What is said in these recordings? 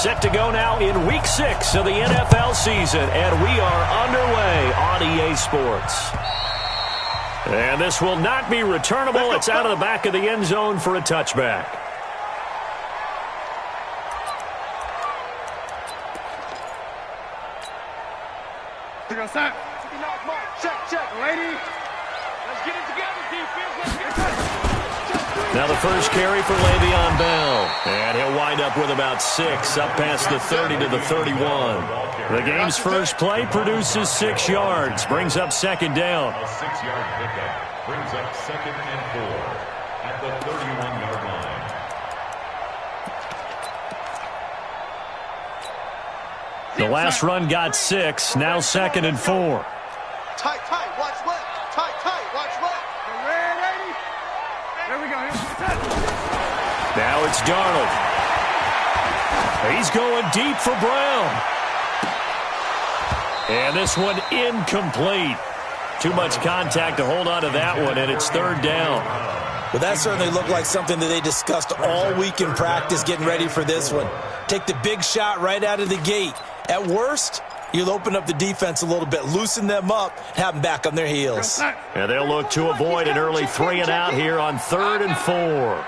Set to go now in Week 6 of the NFL season, and we are underway on EA Sports. And this will not be returnable. It's out of the back of the end zone for a touchback. Check, lady. Let's get it together, defense. Let's get it. Now the first carry for Le'Veon Bell. And he'll wind up with about 6, up past the 30 to the 31. The game's first play produces 6 yards, brings up second down. A 6-yard pickup brings up 2nd and 4 at the 31-yard line. Zip The last tight. run got 6, now 2nd and 4. Tight, watch left. Tight, watch left. Red 80. There we go. Now it's Darnold. He's going deep for Brown. And this one incomplete. Too much contact to hold on to that one, and it's 3rd down. Well, that certainly looked like something that they discussed all week in practice getting ready for this one. Take the big shot right out of the gate. At worst, you'll open up the defense a little bit, loosen them up, have them back on their heels. And they'll look to avoid an early 3 and out here on 3rd and 4.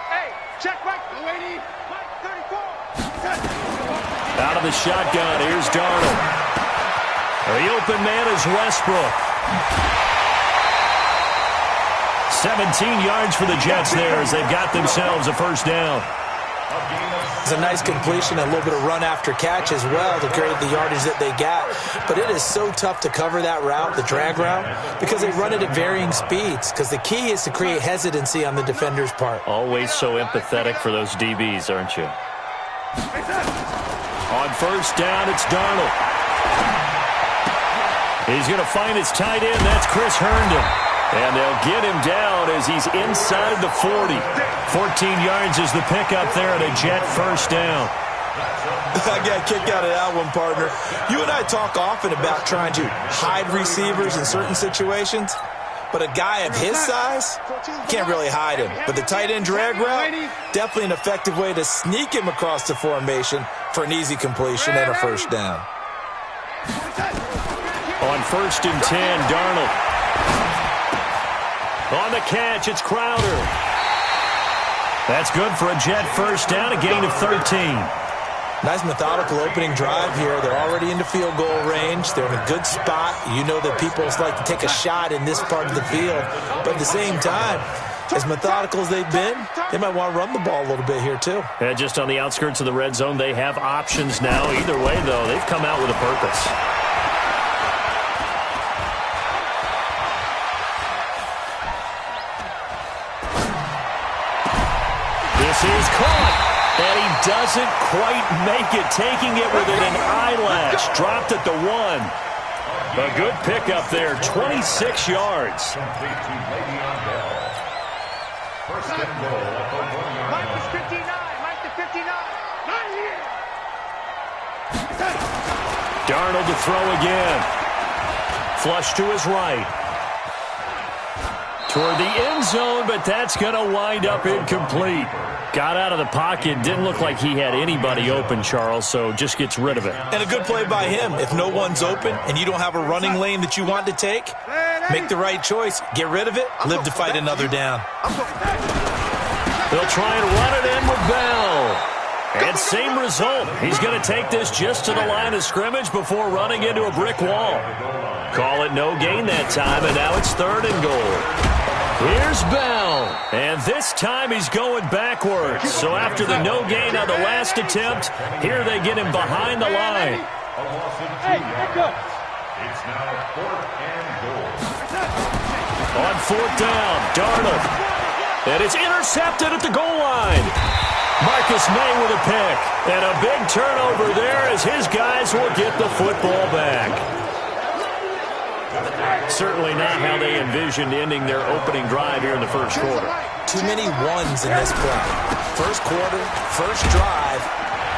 Hey, check right, lady. Mike 34. Out of the shotgun, here's Darnold. The open man is Westbrook. 17 yards for the Jets there as they've got themselves a first down. It's a nice completion, a little bit of run after catch as well to create the yardage that they got. But it is so tough to cover that route, the drag route, because they run it at varying speeds. Because the key is to create hesitancy on the defender's part. Always so empathetic for those DBs, aren't you? On first down, it's Darnold. He's going to find his tight end. That's Chris Herndon. And they'll get him down as he's inside the 40. 14 yards is the pickup there at a Jet first down. I got a kick out of that one, partner. You and I talk often about trying to hide receivers in certain situations, but a guy of his size, can't really hide him. But the tight end drag route, definitely an effective way to sneak him across the formation for an easy completion and a first down. On 1st and 10, Darnold. On the catch, it's Crowder. That's good for a Jet first down, a gain of 13. Nice methodical opening drive here. They're already into field goal range. They're in a good spot. You know that people like to take a shot in this part of the field. But at the same time, as methodical as they've been, they might want to run the ball a little bit here too. And just on the outskirts of the red zone, they have options now. Either way, though, they've come out with a purpose. This is caught, and he doesn't quite make it, taking it within an eyelash. Dropped at the 1. A good pickup there, 26 yards. Complete to Le'Veon Bell. First and goal at the 1-yard Mike is line. 59. Mike is 59. Not here. Darnold to throw again. Flush to his right. Toward the end zone, but that's going to wind up incomplete. Got out of the pocket. Didn't look like he had anybody open, Charles, so just gets rid of it. And a good play by him. If no one's open and you don't have a running lane that you want to take, make the right choice. Get rid of it. Live to fight another down. They'll try and run it in with Bell. And same result. He's going to take this just to the line of scrimmage before running into a brick wall. Call it no gain that time, and now it's 3rd and goal. Here's Bell, and this time he's going backwards. So after the no gain on the last attempt, here they get him behind the line. A loss of 2 yards. It's now 4th and goal. On 4th down, Darnold. And it's intercepted at the goal line. Marcus May with a pick. And a big turnover there as his guys will get the football back. Certainly not how they envisioned ending their opening drive here in the first quarter. Too many ones in this play. First quarter, first drive,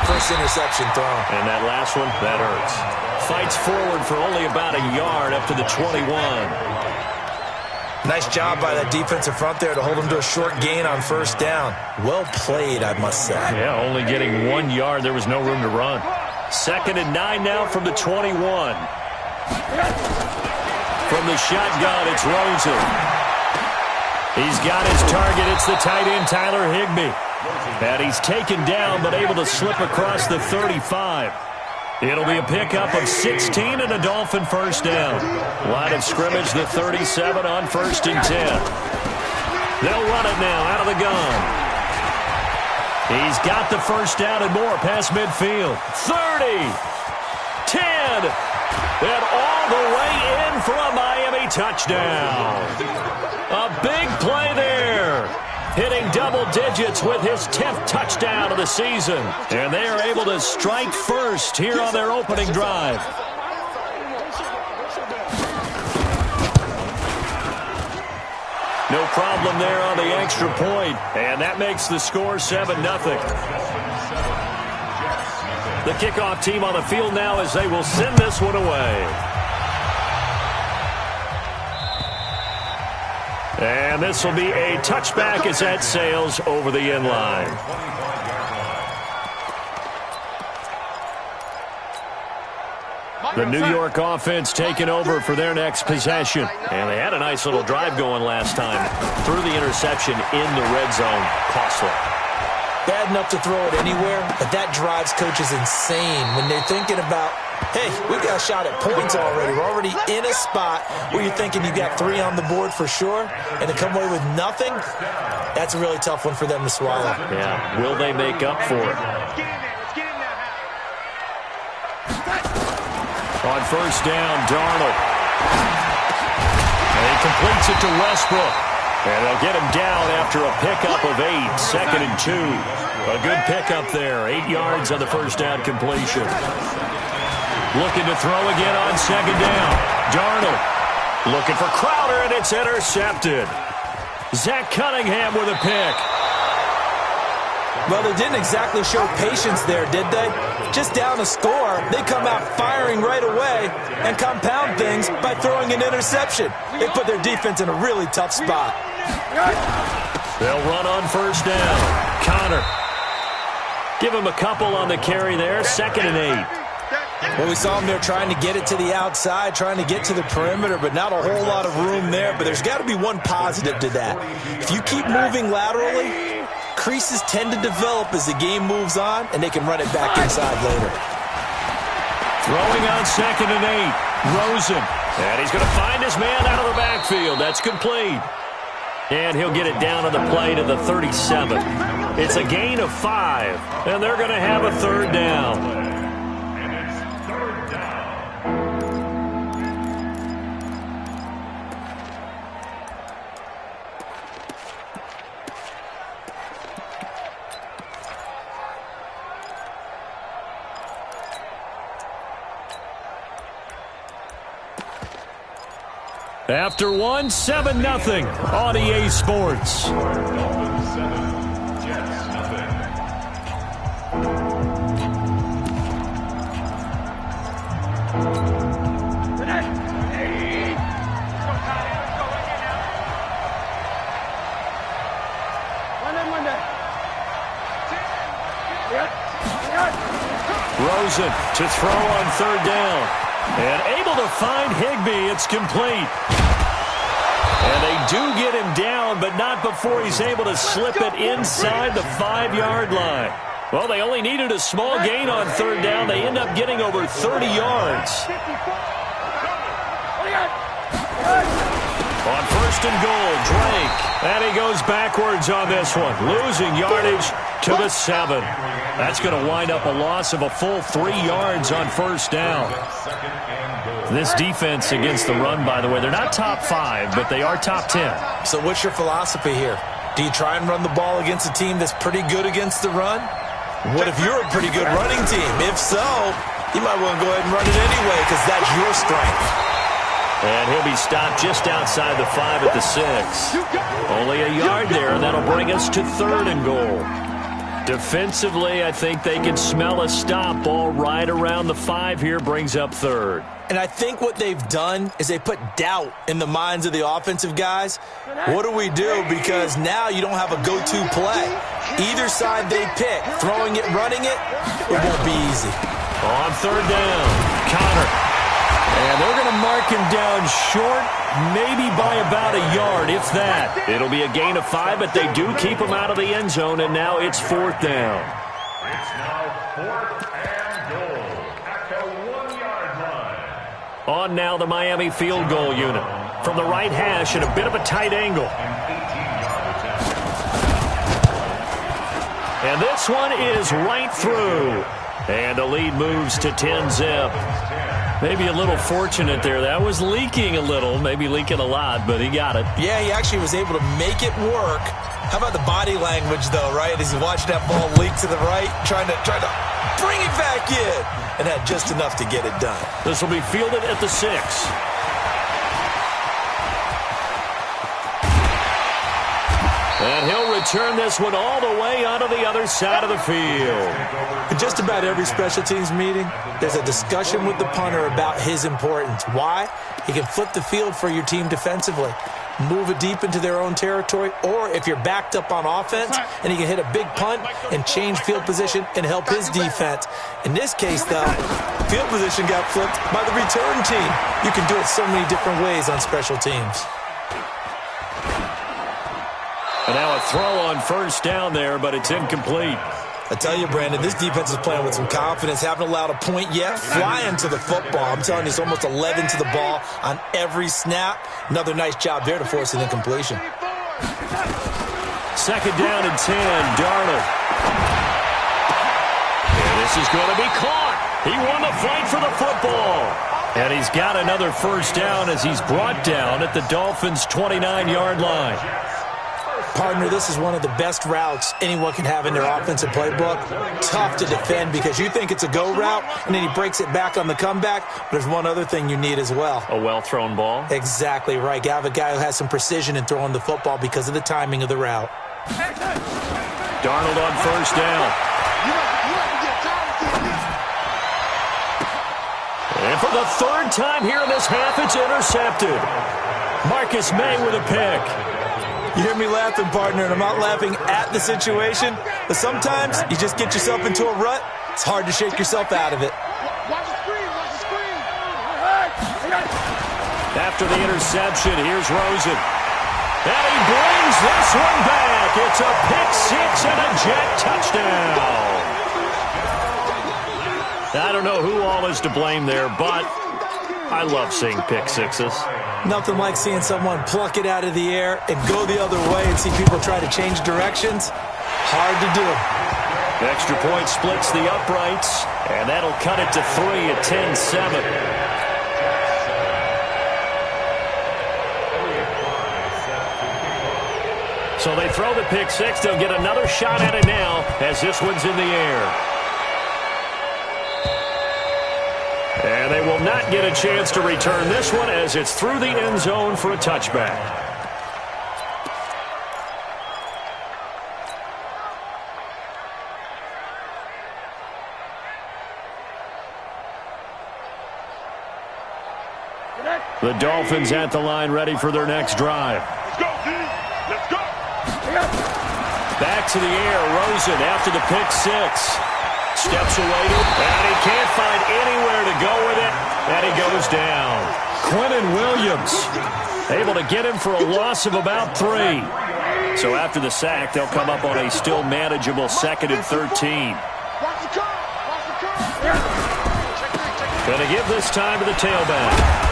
first interception thrown. And that last one, that hurts. Fights forward for only about a yard up to the 21. Nice job by that defensive front there to hold them to a short gain on first down. Well played, I must say. Yeah, only getting 1 yard. There was no room to run. 2nd and 9 now from the 21. From the shotgun, it's Rosen. He's got his target. It's the tight end, Tyler Higbee. And he's taken down, but able to slip across the 35. It'll be a pickup of 16 and a Dolphin first down. Line of scrimmage, the 37 on 1st and 10. They'll run it now out of the gun. He's got the first down and more past midfield. 30, 10, and all the way in for a Miami touchdown. A big play there. Hitting double digits with his 10th touchdown of the season. And they are able to strike first here on their opening drive. No problem there on the extra point. And that makes the score 7-0. The kickoff team on the field now as they will send this one away. And this will be a touchback as that sails over the end line. The New York offense taking over for their next possession. And they had a nice little drive going last time. Threw the interception in the red zone. Costly. Bad enough to throw it anywhere, but that drives coaches insane when they're thinking about, hey, we've got a shot at points already. We're already in a spot where you're thinking you got 3 on the board for sure, and to come away with nothing, that's a really tough one for them to swallow. Yeah, will they make up for it? On first down, Darnold. And he completes it to Westbrook. And they'll get him down after a pickup of 8, 2nd and 2. A good pickup there, 8 yards on the first down completion. Looking to throw again on 2nd down. Darnold looking for Crowder, and it's intercepted. Zach Cunningham with a pick. Well, they didn't exactly show patience there, did they? Just down a score, they come out firing right away and compound things by throwing an interception. They put their defense in a really tough spot. They'll run on first down. Connor. Give him a couple on the carry there. 2nd and 8. Well, we saw him there trying to get it to the outside, trying to get to the perimeter, but not a whole lot of room there. But there's got to be one positive to that. If you keep moving laterally, creases tend to develop as the game moves on, and they can run it back inside later. Throwing on 2nd and 8. Rosen. And he's going to find his man out of the backfield. That's complete. And he'll get it down on the play to the 37. It's a gain of 5, and they're going to have a 3rd down. After 1, 7-0 on EA Sports. Rosen to throw on 3rd down. And able to find Higbee. It's complete. And they do get him down, but not before he's able to slip it inside the 5-yard line. Well, they only needed a small gain on 3rd down. They end up getting over 30 yards. On 1st and goal, Drake. And he goes backwards on this one, losing yardage to the 7. That's going to wind up a loss of a full 3 yards on 1st down. This defense against the run, by the way, they're not top 5, but they are top 10. So what's your philosophy here? Do you try and run the ball against a team that's pretty good against the run? What if you're a pretty good running team? If so, you might want to go ahead and run it anyway because that's your strength. And he'll be stopped just outside the 5 at the 6. Only a yard there, and that'll bring us to 3rd and goal. Defensively, I think they can smell a stop. Ball right around the 5 here, brings up third. And I think what they've done is they put doubt in the minds of the offensive guys. What do we do? Because now you don't have a go-to play. Either side they pick, throwing it, running it, it won't be easy. On third down, Connor. And they're going to mark him down short, maybe by about a yard, if that. It'll be a gain of 5, but they do keep him out of the end zone, and now it's fourth down. It's now 4th and goal at the 1-yard line. On now the Miami field goal unit. From the right hash at a bit of a tight angle. An 18-yard attempt. And this one is right through. And the lead moves to 10-zip. Maybe a little fortunate there. That was leaking a little, maybe leaking a lot, but he got it. Yeah, he actually was able to make it work. How about the body language, though, right? As he watched that ball leak to the right, trying to bring it back in, and had just enough to get it done. This will be fielded at the 6. And he'll return this one all the way onto the other side of the field. In just about every special teams meeting, there's a discussion with the punter about his importance. Why? He can flip the field for your team defensively, move it deep into their own territory, or if you're backed up on offense, and he can hit a big punt and change field position and help his defense. In this case, though, field position got flipped by the return team. You can do it so many different ways on special teams. And now a throw on first down there, but it's incomplete. I tell you, Brandon, this defense is playing with some confidence. Haven't allowed a point yet. Flying to the football. I'm telling you, it's almost 11 to the ball on every snap. Another nice job there to force an incompletion. Second down and 10, Darnold. And this is going to be caught. He won the fight for the football. And he's got another first down as he's brought down at the Dolphins' 29-yard line. Partner, this is one of the best routes anyone can have in their offensive playbook. Tough to defend because you think it's a go route, and then he breaks it back on the comeback. But there's one other thing you need as well. A well-thrown ball? Exactly right. You have a guy who has some precision in throwing the football because of the timing of the route. Darnold on first down. And for the third time here in this half, it's intercepted. Marcus May with a pick. You hear me laughing, partner, and I'm not laughing at the situation, but sometimes you just get yourself into a rut. It's hard to shake yourself out of it. Watch the screen, watch the screen. After the interception, here's Rosen. And he brings this one back. It's a pick six and a jet touchdown. I don't know who all is to blame there, but I love seeing pick sixes. Nothing like seeing someone pluck it out of the air and go the other way and see people try to change directions. Hard to do. Extra point splits the uprights, and that'll cut it to 3 at 10-7. So they throw the pick six. They'll get another shot at it now as this one's in the air. And they will not get a chance to return this one as it's through the end zone for a touchback. The Dolphins at the line ready for their next drive. Let's go, team. Let's go. Back to the air, Rosen after the pick six. Steps away, and he can't find anywhere to go with it, and he goes down. Quentin Williams able to get him for a loss of about 3. So after the sack, they'll come up on a still manageable 2nd and 13. Watch the car. Watch the car. Going to give this time to the tailback.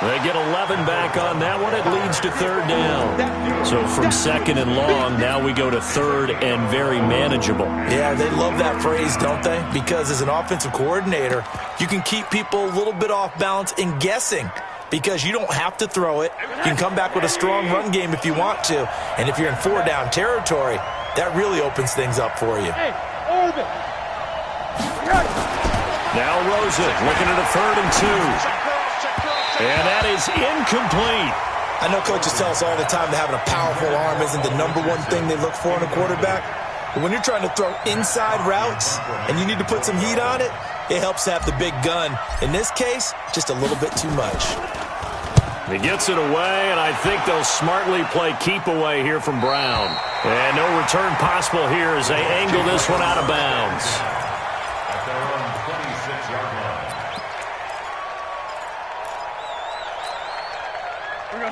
They get 11 back on that one. It leads to 3rd down. So from 2nd and long, now we go to 3rd and very manageable. Yeah, they love that phrase, don't they? Because as an offensive coordinator, you can keep people a little bit off balance in guessing because you don't have to throw it. You can come back with a strong run game if you want to. And if you're in 4-down territory, that really opens things up for you. Hey, Urban. Now Rosen looking at a 3rd and 2. And that is incomplete. I know coaches tell us all the time that having a powerful arm isn't the #1 thing they look for in a quarterback, But when you're trying to throw inside routes and you need to put some heat on it, it helps have the big gun. In this case, just a little bit too much. He gets it away, and I think they'll smartly play keep away here from Brown. And no return possible here as they angle this one out of bounds. At their own 26-yard line.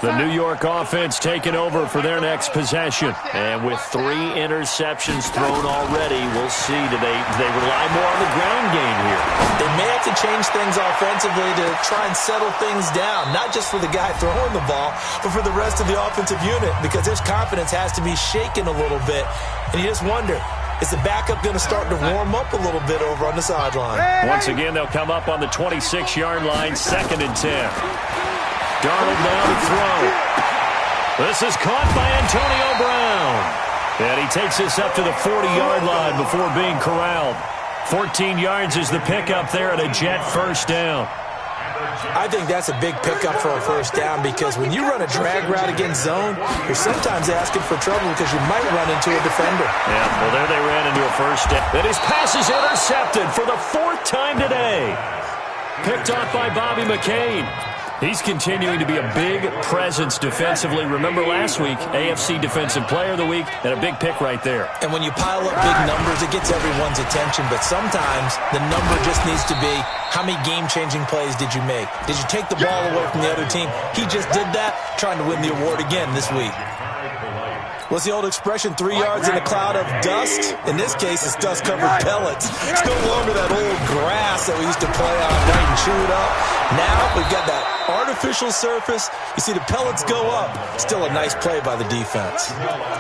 The New York offense taking over for their next possession. And with 3 interceptions thrown already, we'll see do they rely more on the ground game here. They may have to change things offensively to try and settle things down, not just for the guy throwing the ball, but for the rest of the offensive unit, because his confidence has to be shaken a little bit. And you just wonder, is the backup going to start to warm up a little bit over on the sideline? Once again, they'll come up on the 26-yard line, 2nd and 10. Darnold now to throw. This is caught by Antonio Brown. And he takes this up to the 40-yard line before being corralled. 14 yards is the pickup there at a Jet first down. I think that's a big pickup for a first down because when you run a drag route against zone, you're sometimes asking for trouble because you might run into a defender. Yeah, well, there they ran into a first down. And his pass is intercepted for the 4th time today. Picked off by Bobby McCain. He's continuing to be a big presence defensively. Remember last week, AFC Defensive Player of the Week, and a big pick right there. And when you pile up big numbers, it gets everyone's attention. But sometimes the number just needs to be, how many game-changing plays did you make? Did you take the ball away from the other team? He just did that, trying to win the award again this week. What's the old expression, 3 yards in a cloud of dust? In this case, it's dust-covered pellets. It's no longer that old grass that we used to play on, right, and chew it up. Now we've got that artificial surface. You see the pellets go up. Still a nice play by the defense.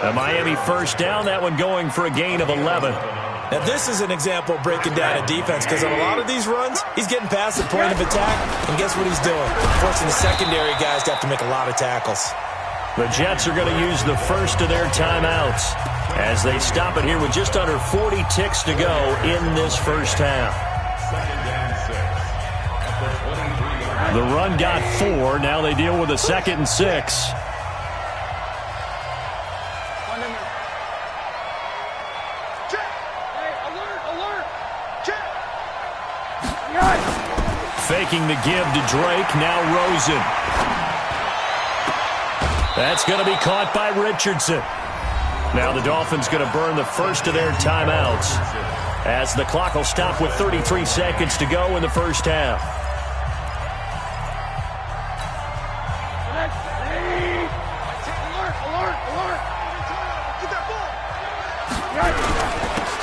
A Miami first down, that one going for a gain of 11. Now this is an example of breaking down a defense because on a lot of these runs, he's getting past the point of attack, and guess what he's doing? Forcing the secondary guys to have to make a lot of tackles. The Jets are going to use the first of their timeouts as they stop it here with just under 40 ticks to go in this first half. The run got 4. Now they deal with a 2nd and 6. Faking the give to Drake. Now Rosen. That's going to be caught by Richardson. Now the Dolphins going to burn the first of their timeouts as the clock will stop with 33 seconds to go in the first half.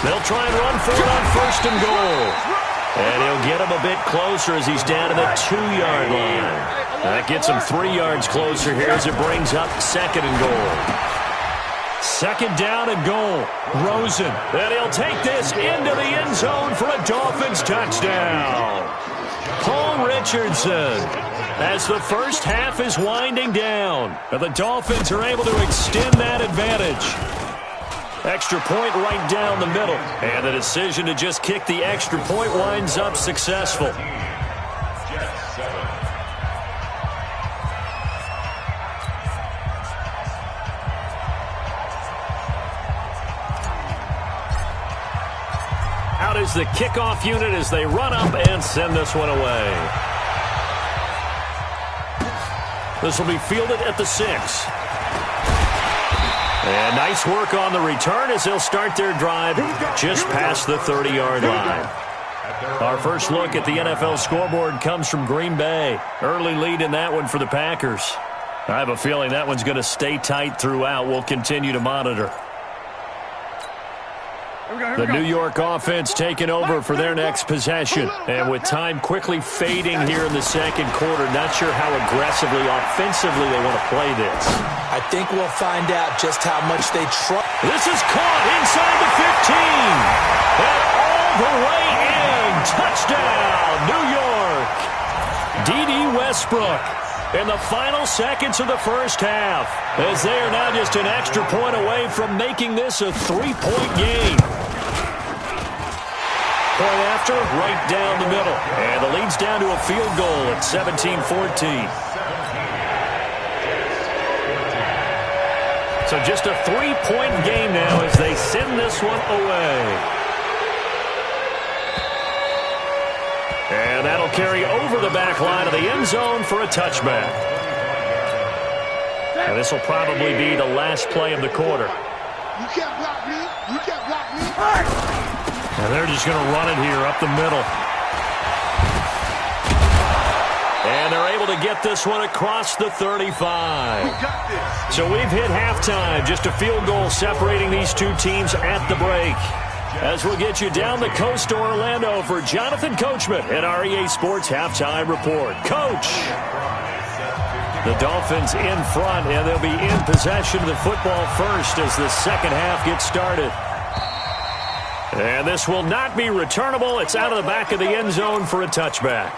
They'll try and run for it on 1st and goal. And he'll get him a bit closer as he's down to the 2-yard line. That gets him 3 yards closer here as it brings up 2nd and goal. 2nd down and goal. Rosen. And he'll take this into the end zone for a Dolphins touchdown. Paul Richardson. As the first half is winding down, the Dolphins are able to extend that advantage. Extra point right down the middle. And the decision to just kick the extra point winds up successful. Out is the kickoff unit as they run up and send this one away. This will be fielded at the 6. And nice work on the return as they'll start their drive just past the 30-yard line. Our first look at the NFL scoreboard comes from Green Bay. Early lead in that one for the Packers. I have a feeling that one's going to stay tight throughout. We'll continue to monitor. The New York offense taking over for their next possession. And with time quickly fading here in the second quarter, not sure how aggressively, offensively they want to play this. I think we'll find out just how much they try. This is caught inside the 15. And all the way in. Touchdown, New York. D.D. Westbrook in the final seconds of the first half, as they are now just an extra point away from making this a 3-point game. Point after, right down the middle. And the lead's down to a field goal at 17-14. So just a 3-point game now as they send this one away. And that'll carry over the back line of the end zone for a touchback. And this will probably be the last play of the quarter. You can't block me. You can't block me. And they're just going to run it here up the middle. And they're able to get this one across the 35. So we've hit halftime. Just a field goal separating these two teams at the break. As we'll get you down the coast to Orlando for Jonathan Coachman at our EA Sports Halftime Report. Coach! The Dolphins in front, and they'll be in possession of the football first as the second half gets started. And this will not be returnable. It's out of the back of the end zone for a touchback.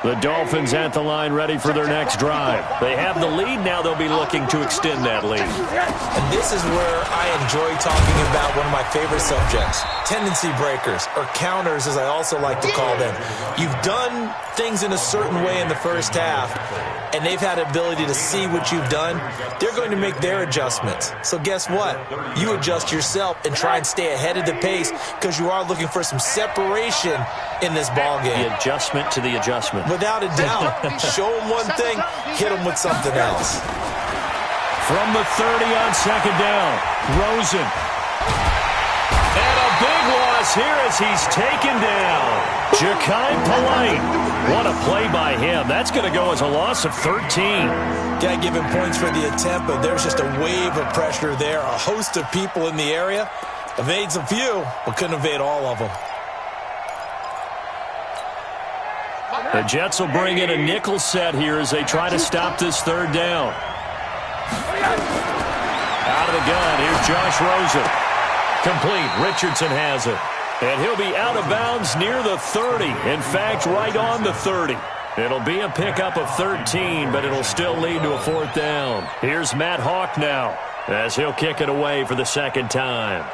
The Dolphins at the line ready for their next drive. They have the lead. Now they'll be looking to extend that lead. And this is where I enjoy talking about one of my favorite subjects, tendency breakers, or counters as I also like to call them. You've done things in a certain way in the first half, and they've had the ability to see what you've done. They're going to make their adjustments. So guess what? You adjust yourself and try and stay ahead of the pace because you are looking for some separation in this ballgame. The adjustment to the adjustment. Without a doubt. Show them one thing, hit them with something else. From the 30 on second down, Rosen. And a big loss here as he's taken down. Ja'Kai Polite. What a play by him. That's going to go as a loss of 13. Got to give him points for the attempt, but there's just a wave of pressure there. A host of people in the area. Evades a few, but couldn't evade all of them. The Jets will bring in a nickel set here as they try to stop this third down. Out of the gun, here's Josh Rosen. Complete, Richardson has it. And he'll be out of bounds near the 30. In fact, right on the 30. It'll be a pickup of 13, but it'll still lead to a fourth down. Here's Matt Hawk now as he'll kick it away for the second time.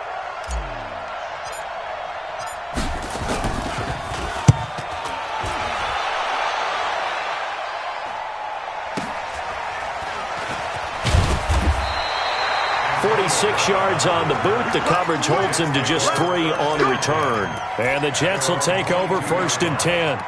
.46 yards on the boot. The coverage holds him to just 3 on the return. And the Jets will take over 1st and 10.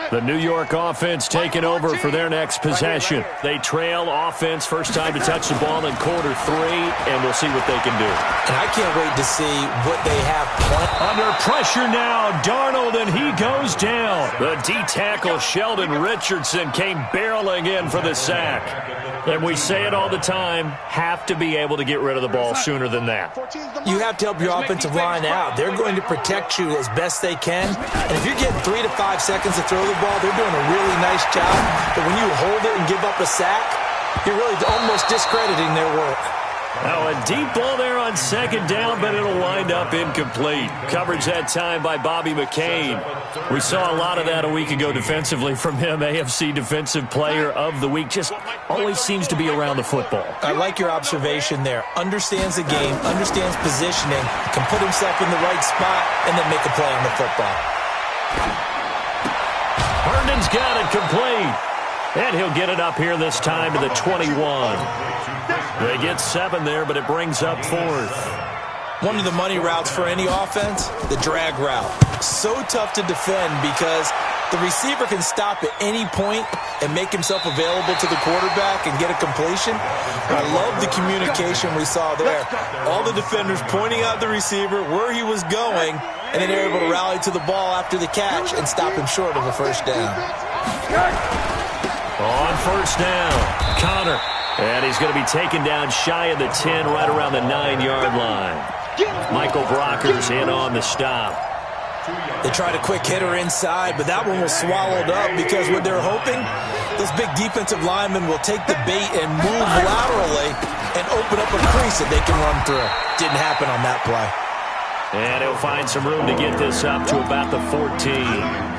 The New York offense taking over for their next possession. They trail offense, first time to touch the ball in quarter 3, and we'll see what they can do. And I can't wait to see what they have planned. Under pressure now, Darnold, and he goes down. The D-tackle Sheldon Richardson came barreling in for the sack. And we say it all the time, have to be able to get rid of the ball sooner than that. You have to help your offensive line out. They're going to protect you as best they can. And if you're getting 3 to 5 seconds to throw the ball, they're doing a really nice job. But when you hold it and give up a sack, you're really almost discrediting their work. Now a deep ball there on second down, but it'll wind up incomplete. Coverage that time by Bobby McCain. We saw a lot of that a week ago defensively from him. AFC Defensive Player of the Week. Just always seems to be around the football. I like your observation there. Understands the game, understands positioning, can put himself in the right spot, and then make a play on the football. Herndon's got it complete. And he'll get it up here this time to the 21. They get 7 there, but it brings up 4th. One of the money routes for any offense, the drag route. So tough to defend because the receiver can stop at any point and make himself available to the quarterback and get a completion. I love the communication we saw there. All the defenders pointing out the receiver, where he was going, and then they're able to rally to the ball after the catch and stop him short of a first down. On first down, Connor. And he's going to be taken down shy of the 10, right around the 9-yard line. Michael Brocker's in on the stop. They tried a quick hitter inside, but that one was swallowed up because what they're hoping, those big defensive linemen will take the bait and move laterally and open up a crease that they can run through. Didn't happen on that play. And he'll find some room to get this up to about the 14.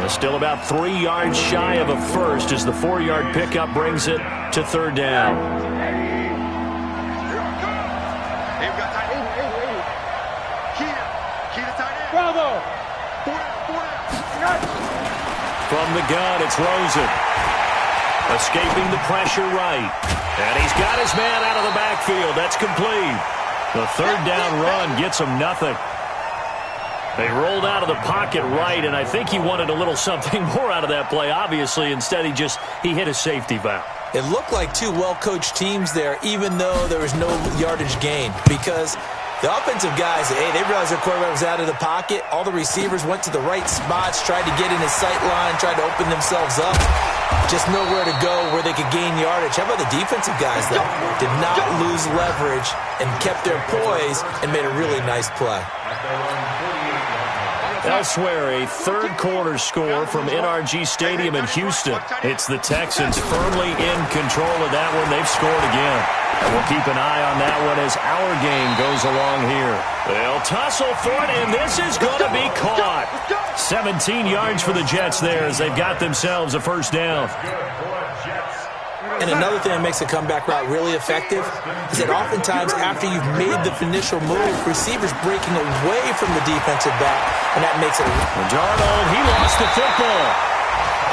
Still about 3 yards shy of a first as the 4-yard pickup brings it to third down. Bravo! From the gun, it's Rosen. Escaping the pressure right. And he's got his man out of the backfield. That's complete. The third down run gets him nothing. They rolled out of the pocket right, and I think he wanted a little something more out of that play, obviously. Instead, he hit a safety valve. It looked like two well-coached teams there, even though there was no yardage gain, because the offensive guys, they realized their quarterback was out of the pocket. All the receivers went to the right spots, tried to get in his sight line, tried to open themselves up. Just nowhere to go where they could gain yardage. How about the defensive guys, though? Did not lose leverage and kept their poise and made a really nice play. Elsewhere, a third-quarter score from NRG Stadium in Houston. It's the Texans firmly in control of that one. They've scored again. And we'll keep an eye on that one as our game goes along here. They'll tussle for it, and this is going to be caught. 17 yards for the Jets there as they've got themselves a first down. And another thing that makes a comeback route really effective is that oftentimes after you've made the initial move, receivers breaking away from the defensive back, and that makes it. Darnold, he lost the football.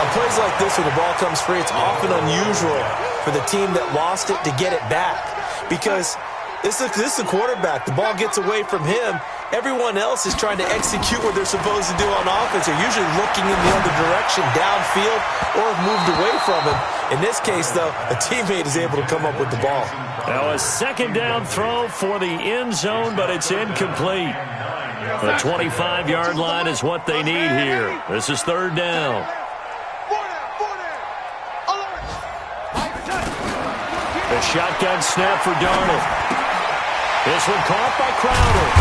On plays like this where the ball comes free, it's often unusual for the team that lost it to get it back because this is a quarterback. The ball gets away from him. Everyone else is trying to execute what they're supposed to do on offense. They're usually looking in the other direction, downfield, or moved away from him. In this case, though, a teammate is able to come up with the ball. Now a second down throw for the end zone, but it's incomplete. The 25-yard line is what they need here. This is third down. The shotgun snap for Darnold. This one caught by Crowder.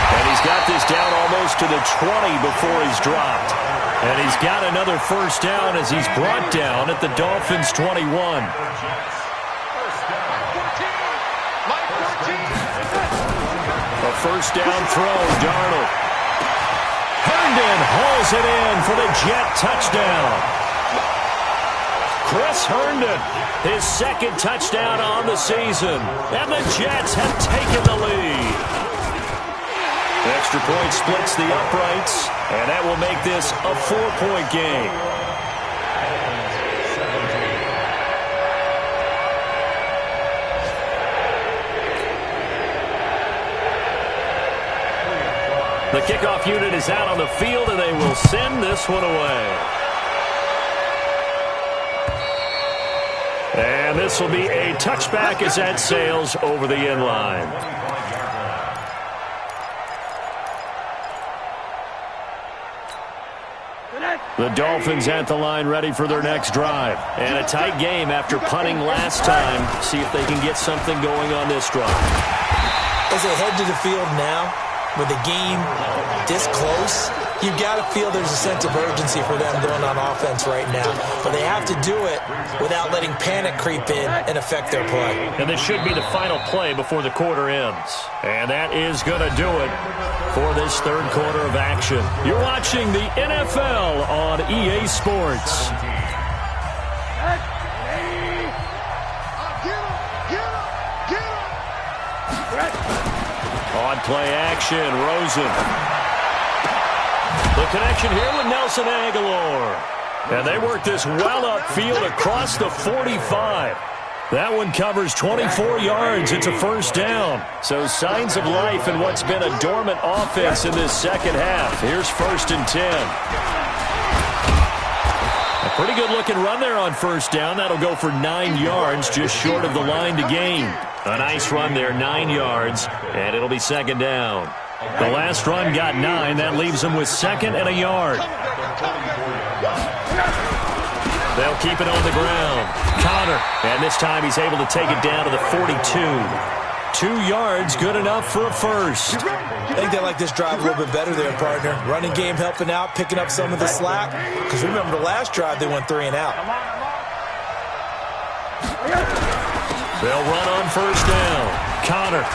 And he's got this down almost to the 20 before he's dropped. And he's got another first down as he's brought down at the Dolphins' 21. A first down throw, Darnold. Herndon hauls it in for the Jet touchdown. Chris Herndon, his second touchdown on the season. And the Jets have taken the lead. Extra point splits the uprights, and that will make this a 4-point game. The kickoff unit is out on the field, and they will send this one away. And this will be a touchback as that sails over the end line. The Dolphins at the line ready for their next drive. And a tight game after punting last time. See if they can get something going on this drive. As they head to the field now, with the game this close, you've got to feel there's a sense of urgency for them going on offense right now. But they have to do it without letting panic creep in and affect their play. And this should be the final play before the quarter ends. And that is going to do it for this third quarter of action. You're watching the NFL on EA Sports. On play action, Rosen. The connection here with Nelson Aguilar. And they work this well upfield across the 45. That one covers 24 yards. It's a first down. So signs of life in what's been a dormant offense in this second half. Here's 1st and 10. A pretty good-looking run there on first down. That'll go for 9 yards, just short of the line to gain. A nice run there, 9 yards, and it'll be second down. The last run got 9. That leaves them with 2nd and a yard. They'll keep it on the ground. Connor, and this time he's able to take it down to the 42. 2 yards, good enough for a first. I think they like this drive a little bit better there, partner. Running game helping out, picking up some of the slack. Because remember, the last drive they went 3 and out. They'll run on first down. Connor.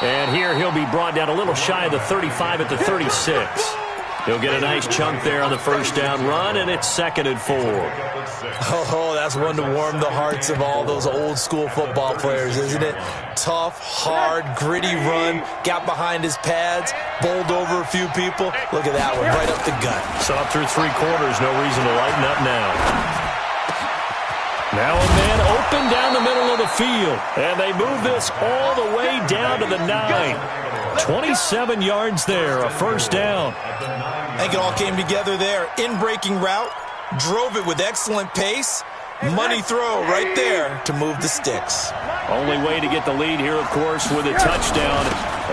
And here he'll be brought down a little shy of the 35 at the 36. He'll get a nice chunk there on the first down run, and it's 2nd and 4. Oh, that's one to warm the hearts of all those old school football players, isn't it? Tough, hard, gritty run, got behind his pads, bowled over a few people. Look at that one, right up the gut. So up through 3 quarters, no reason to lighten up now. Now a man open down the middle of the field, and they move this all the way down to the 9. 27 yards there, a first down. I think it all came together there. In-breaking route, drove it with excellent pace. Money throw right there to move the sticks. Only way to get the lead here, of course, with a touchdown.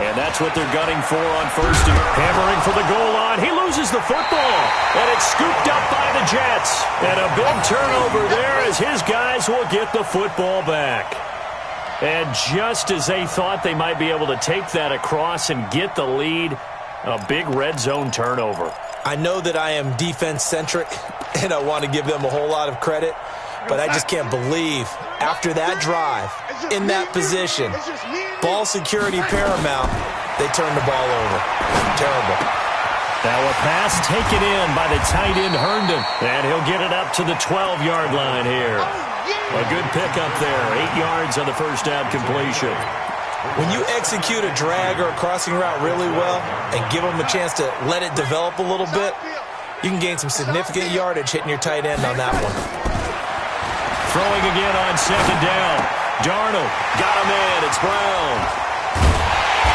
And that's what they're gunning for on first. Hammering for the goal line. He loses the football. And it's scooped up by the Jets. And a big turnover there as his guys will get the football back. And just as they thought they might be able to take that across and get the lead, a big red zone turnover. I know that I am defense-centric, and I want to give them a whole lot of credit, but I just can't believe after that drive, in that position, ball security paramount, they turned the ball over. Terrible. Now a pass taken in by the tight end Herndon, and he'll get it up to the 12-yard line here. A good pickup there, 8 yards on the first down completion. When you execute a drag or a crossing route really well and give them a chance to let it develop a little bit, you can gain some significant yardage hitting your tight end on that one. Throwing again on 2nd down. Darnold got him in. It's Brown.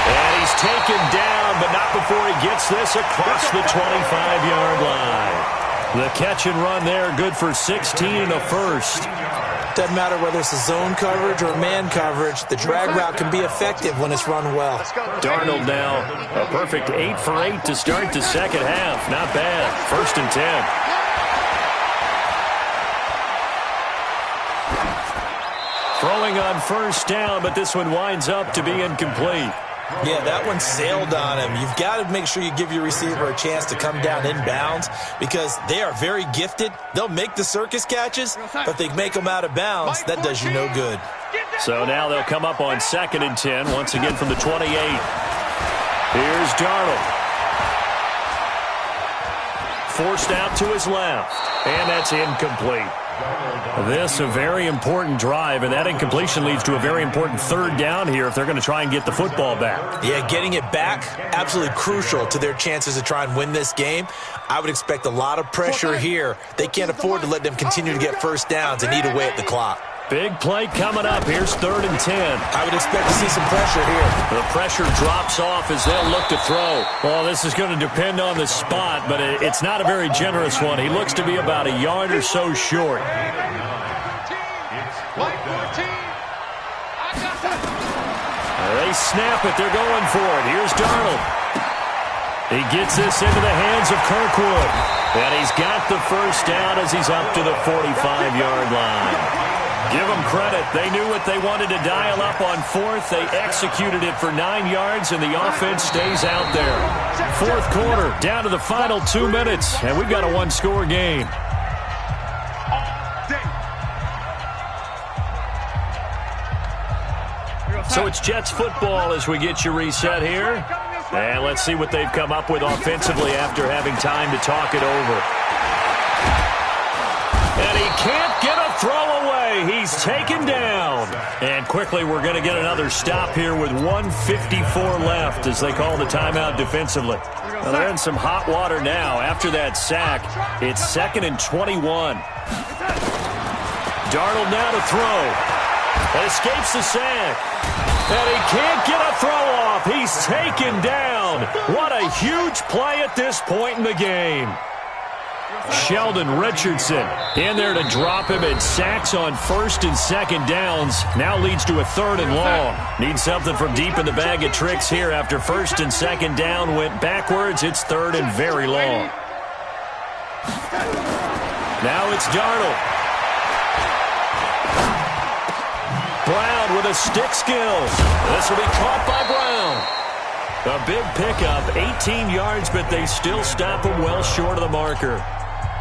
And he's taken down, but not before he gets this across the 25-yard line. The catch and run there, good for 16 and a first. Doesn't matter whether it's a zone coverage or man coverage, the drag route can be effective when it's run well. Darnold now, a perfect 8 for 8 to start the second half. Not bad. 1st and 10. Throwing on first down, but this one winds up to be incomplete. Yeah, that one sailed on him. You've got to make sure you give your receiver a chance to come down inbounds because they are very gifted. They'll make the circus catches, but if they make them out of bounds, that does you no good. So now they'll come up on 2nd and 10, once again from the 28. Here's Darnold. Forced out to his left, and that's incomplete. This a very important drive, and that incompletion leads to a very important 3rd down here if they're going to try and get the football back. Yeah, getting it back, absolutely crucial to their chances to try and win this game. I would expect a lot of pressure here. They can't afford to let them continue to get first downs and eat away at the clock. Big play coming up. Here's 3rd and 10. I would expect to see some pressure here. The pressure drops off as they'll look to throw. Well, this is going to depend on the spot, but it's not a very generous one. He looks to be about a yard or so short. They snap it. They're going for it. Here's Darnold. He gets this into the hands of Kirkwood. And he's got the first down as he's up to the 45-yard line. Give them credit. They knew what they wanted to dial up on 4th. They executed it for 9 yards, and the offense stays out there. 4th quarter, down to the final 2 minutes, and we've got a 1-score game. So it's Jets football as we get you reset here. And let's see what they've come up with offensively after having time to talk it over. And he can't get a throw away. He's taken down. And quickly we're going to get another stop here with 1:54 left as they call the timeout defensively. Well, they're in some hot water now. After that sack, it's 2nd and 21. Darnold now to throw. And escapes the sack. And he can't get a throw off. He's taken down. What a huge play at this point in the game. Sheldon Richardson in there to drop him, and sacks on 1st and 2nd downs. Now leads to a 3rd and long. Needs something from deep in the bag of tricks here after 1st and 2nd down went backwards. It's 3rd and very long. Now it's Darnold. Brown with a stick skill. This will be caught by Brown. A big pickup, 18 yards, but they still stop him well short of the marker.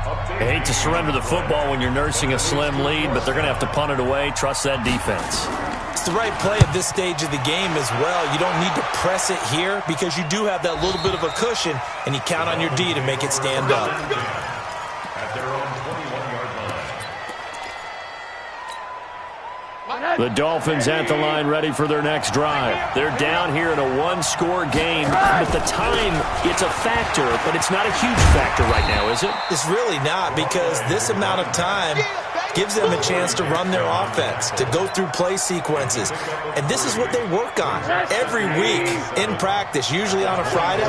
I hate to surrender the football when you're nursing a slim lead, but they're going to have to punt it away. Trust that defense. It's the right play at this stage of the game as well. You don't need to press it here because you do have that little bit of a cushion, and you count on your D to make it stand up. At their own 21-yard line. The Dolphins at the line ready for their next drive. They're down here in a one-score game, but the time, it's a factor, but it's not a huge factor right now, is it? It's really not, because this amount of time gives them a chance to run their offense, to go through play sequences. And this is what they work on every week in practice, usually on a Friday.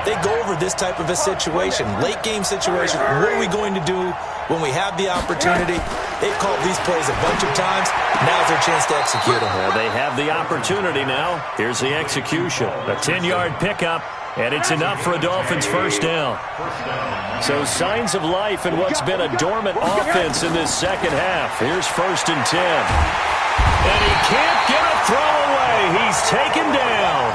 They go over this type of a situation, late game situation. What are we going to do when we have the opportunity? They've called these plays a bunch of times. Now's their chance to execute them. Well, they have the opportunity now. Here's the execution. A 10-yard pickup, and it's enough for a Dolphins first down. So signs of life in what's been a dormant offense in this second half. Here's 1st and 10. And he can't get a throw away. He's taken down.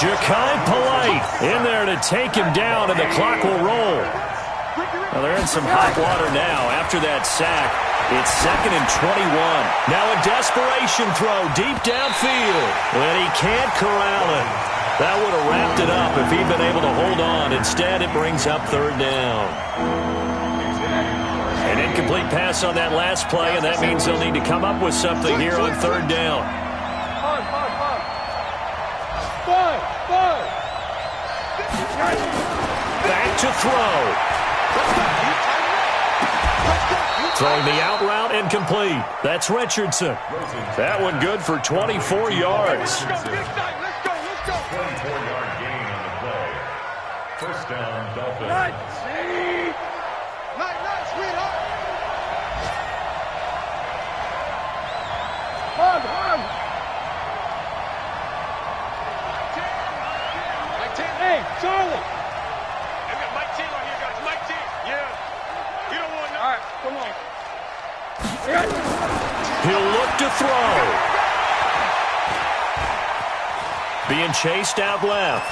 Ja'Kai Polite in there to take him down, and the clock will roll. Well, they're in some hot water now after that sack. It's 2nd and 21. Now a desperation throw deep downfield. And he can't corral it. That would have wrapped it up if he'd been able to hold on. Instead, it brings up 3rd down. An incomplete pass on that last play, and that means they'll need to come up with something here on 3rd down. Back to throw. Throwing the out route incomplete. That's Richardson. That one good for 24 yards. 24-yard gain on the play. First down, Dolphins. Night, sweetheart. Hey, Charlie. I've got Mike T on here, guys. Mike T. Yeah. You don't want no. All right, come on. He'll look to throw. Being chased out left.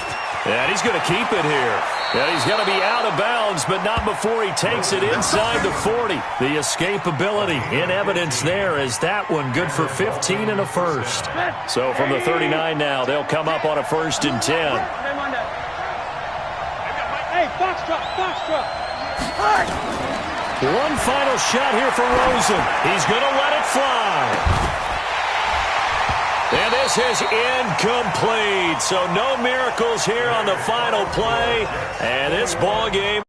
And he's going to keep it here. And he's going to be out of bounds, but not before he takes it inside the 40. The escapability in evidence there as that one good for 15 and a first. So from the 39 now, they'll come up on a 1st and 10. Hey, box truck. One final shot here for Rosen. He's going to let it fly. And this is incomplete. So no miracles here on the final play. And this ball game